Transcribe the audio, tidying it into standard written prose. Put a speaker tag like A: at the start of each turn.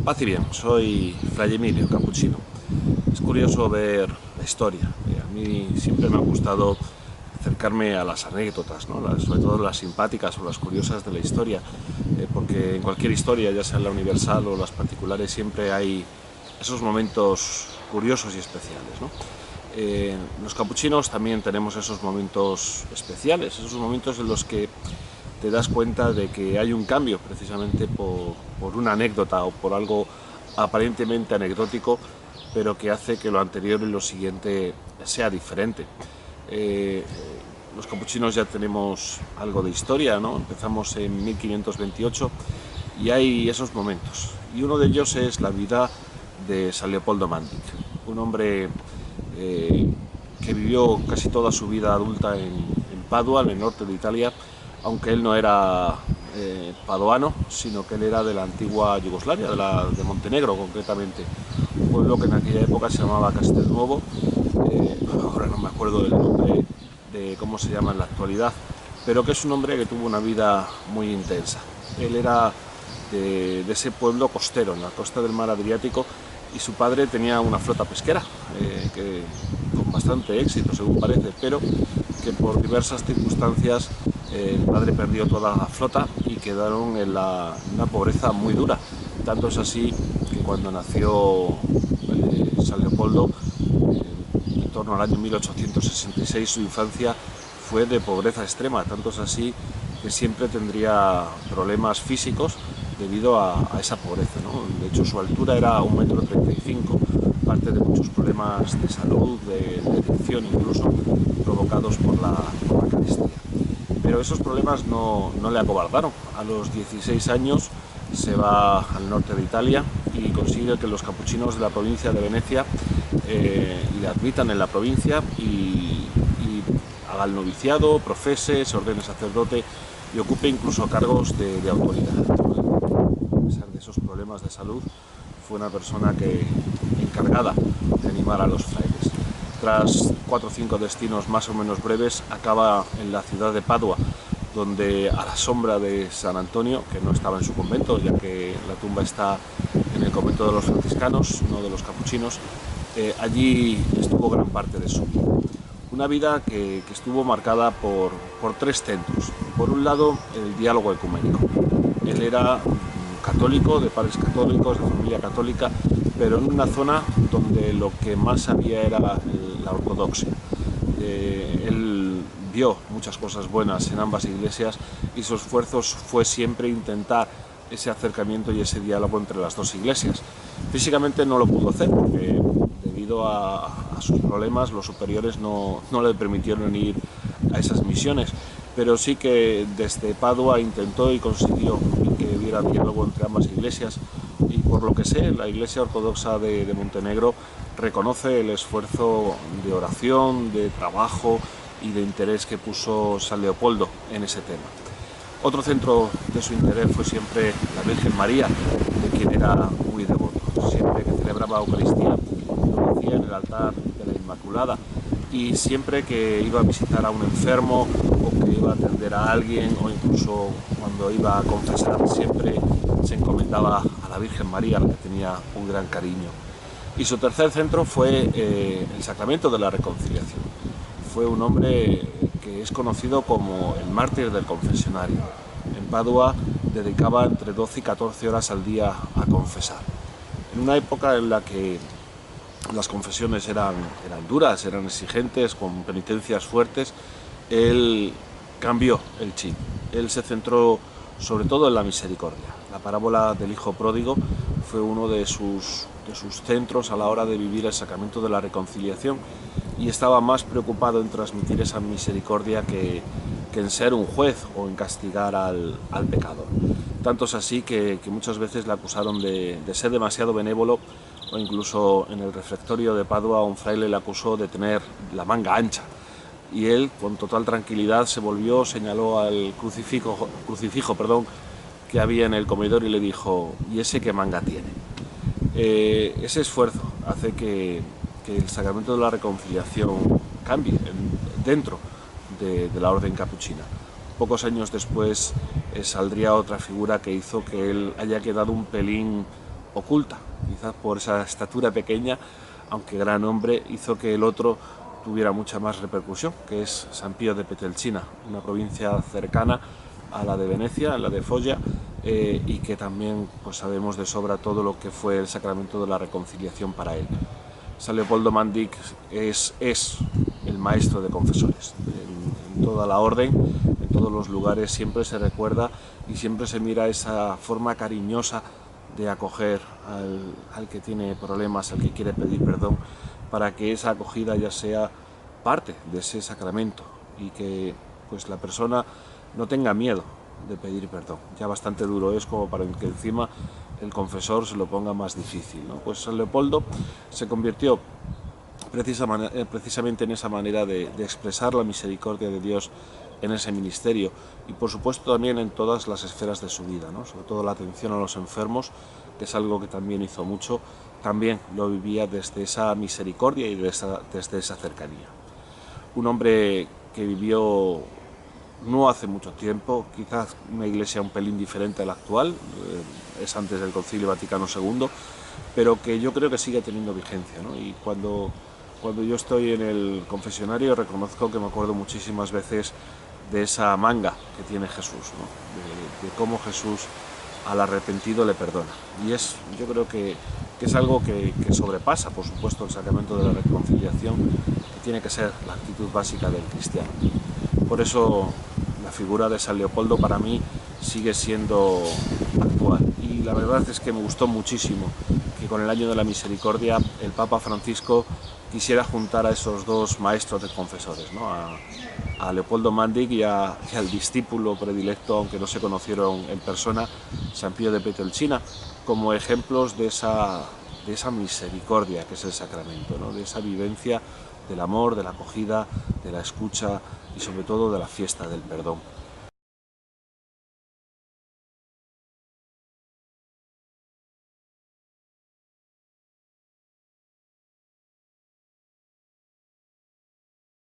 A: Paz y bien, soy Fray Emilio, capuchino. Es curioso ver la historia. A mí siempre me ha gustado acercarme a las anécdotas, ¿no? Sobre todo las simpáticas o las curiosas de la historia, porque en cualquier historia, ya sea la universal o las particulares, siempre hay esos momentos curiosos y especiales, ¿no? Los capuchinos también tenemos esos momentos especiales, esos momentos en los que te das cuenta de que hay un cambio precisamente por una anécdota o por algo aparentemente anecdótico, pero que hace que lo anterior y lo siguiente sea diferente. Eh, los capuchinos ya tenemos algo de historia, ¿no? Empezamos en 1528 y hay esos momentos. Y uno de ellos es la vida de San Leopoldo Mandic, un hombre que vivió casi toda su vida adulta en Padua, en el norte de Italia, aunque él no era padoano, sino que él era de la antigua Yugoslavia, de Montenegro concretamente, un pueblo que en aquella época se llamaba Castelnuovo, ahora no me acuerdo del nombre de cómo se llama en la actualidad, pero que es un hombre que tuvo una vida muy intensa. Él era de ese pueblo costero, en la costa del mar Adriático, y su padre tenía una flota pesquera, con bastante éxito según parece, pero que por diversas circunstancias el padre perdió toda la flota y quedaron en una pobreza muy dura. Tanto es así que cuando nació San Leopoldo, en torno al año 1866, su infancia fue de pobreza extrema. Tanto es así que siempre tendría problemas físicos debido a esa pobreza, ¿no? De hecho, su altura era 1,35 m, parte de muchos problemas de salud, de adicción incluso, provocados por la carestía. Pero esos problemas no le acobardaron. A los 16 años se va al norte de Italia y consigue que los capuchinos de la provincia de Venecia le admitan en la provincia y haga el noviciado, profese, se ordene sacerdote y ocupe incluso cargos de autoridad. A pesar de esos problemas de salud, fue una persona encargada de animar a los frailes. Tras 4 o 5 destinos más o menos breves, acaba en la ciudad de Padua, donde a la sombra de San Antonio, que no estaba en su convento, ya que la tumba está en el convento de los franciscanos, no de los capuchinos, allí estuvo gran parte de su vida. Una vida que estuvo marcada por 3 centros. Por un lado, el diálogo ecuménico. Él era católico, de padres católicos, de familia católica, pero en una zona donde lo que más había era la ortodoxia. Él vio muchas cosas buenas en ambas iglesias y su esfuerzo fue siempre intentar ese acercamiento y ese diálogo entre las dos iglesias. Físicamente no lo pudo hacer porque debido a sus problemas los superiores no le permitieron ir a esas misiones, pero sí que desde Padua intentó y consiguió que hubiera diálogo entre ambas iglesias, y por lo que sé, la Iglesia Ortodoxa de Montenegro reconoce el esfuerzo de oración, de trabajo y de interés que puso San Leopoldo en ese tema. Otro centro de su interés fue siempre la Virgen María, de quien era muy devoto. Siempre que celebraba Eucaristía lo hacía en el altar de la Inmaculada, y siempre que iba a visitar a un enfermo o que iba a atender a alguien o incluso cuando iba a confesar, siempre se encomendaba a la Virgen María, a la que tenía un gran cariño. Y su tercer centro fue el Sacramento de la Reconciliación. Fue un hombre que es conocido como el mártir del confesionario. En Padua dedicaba entre 12 y 14 horas al día a confesar. En una época en la que las confesiones eran duras, eran exigentes, con penitencias fuertes, él cambió el chip. Él se centró sobre todo en la misericordia. La parábola del hijo pródigo fue uno de sus centros a la hora de vivir el sacramento de la reconciliación, y estaba más preocupado en transmitir esa misericordia que en ser un juez o en castigar al pecador. Tanto es así que muchas veces le acusaron de ser demasiado benévolo, o incluso en el refectorio de Padua un fraile le acusó de tener la manga ancha. Y él, con total tranquilidad, se volvió, señaló al crucifijo que había en el comedor y le dijo: ¿y ese qué manga tiene? Ese esfuerzo hace que el sacramento de la reconciliación cambie dentro de la orden capuchina. Pocos años después saldría otra figura que hizo que él haya quedado un pelín oculta, quizás por esa estatura pequeña, aunque gran hombre, hizo que el otro tuviera mucha más repercusión, que es San Pío de Petrelcina, una provincia cercana a la de Venecia, a la de Foggia, y que también pues, sabemos de sobra todo lo que fue el sacramento de la reconciliación para él. San Leopoldo Mandic es el maestro de confesores. En toda la orden, en todos los lugares, siempre se recuerda y siempre se mira esa forma cariñosa de acoger al que tiene problemas, al que quiere pedir perdón, para que esa acogida ya sea parte de ese sacramento y que pues, la persona no tenga miedo de pedir perdón. Ya bastante duro es como para que encima el confesor se lo ponga más difícil, ¿no? Pues San Leopoldo se convirtió precisamente en esa manera de expresar la misericordia de Dios en ese ministerio y por supuesto también en todas las esferas de su vida, ¿no? Sobre todo la atención a los enfermos, que es algo que también hizo mucho, también lo vivía desde esa misericordia y desde esa cercanía. Un hombre que vivió no hace mucho tiempo, quizás una iglesia un pelín diferente a la actual, es antes del Concilio Vaticano II, pero que yo creo que sigue teniendo vigencia, ¿no? Y cuando yo estoy en el confesionario reconozco que me acuerdo muchísimas veces de esa manga que tiene Jesús, ¿no? de cómo Jesús al arrepentido le perdona. Y yo creo que es algo que sobrepasa, por supuesto, el sacramento de la reconciliación, que tiene que ser la actitud básica del cristiano. Por eso la figura de San Leopoldo para mí sigue siendo actual. Y la verdad es que me gustó muchísimo que con el año de la misericordia el Papa Francisco quisiera juntar a esos dos maestros de confesores, ¿no? A Leopoldo Mandic y al discípulo predilecto, aunque no se conocieron en persona, San Pío de Petrelcina, como ejemplos de esa misericordia que es el sacramento, ¿no? De esa vivencia del amor, de la acogida, de la escucha y sobre todo de la fiesta del perdón.